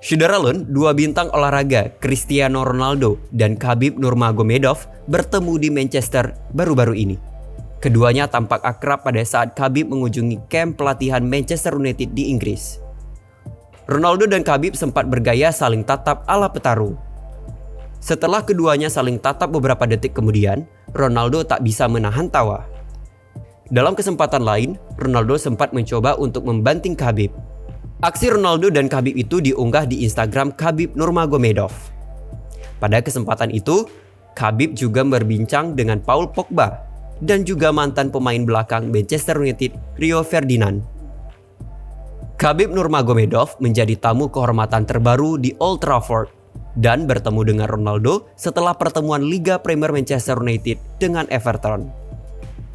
Syederalun, dua bintang olahraga Cristiano Ronaldo dan Khabib Nurmagomedov bertemu di Manchester baru-baru ini. Keduanya tampak akrab pada saat Khabib mengunjungi kamp pelatihan Manchester United di Inggris. Ronaldo dan Khabib sempat bergaya saling tatap ala petarung. Setelah keduanya saling tatap beberapa detik kemudian, Ronaldo tak bisa menahan tawa. Dalam kesempatan lain, Ronaldo sempat mencoba untuk membanting Khabib. Aksi Ronaldo dan Khabib itu diunggah di Instagram Khabib Nurmagomedov. Pada kesempatan itu, Khabib juga berbincang dengan Paul Pogba dan juga mantan pemain belakang Manchester United Rio Ferdinand. Khabib Nurmagomedov menjadi tamu kehormatan terbaru di Old Trafford dan bertemu dengan Ronaldo setelah pertemuan Liga Premier Manchester United dengan Everton.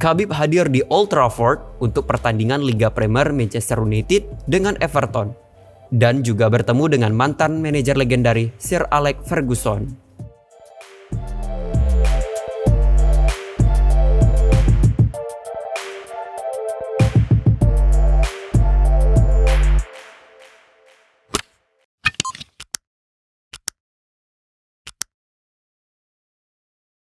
Khabib hadir di Old Trafford untuk pertandingan Liga Premier Manchester United dengan Everton dan juga bertemu dengan mantan manajer legendaris Sir Alex Ferguson.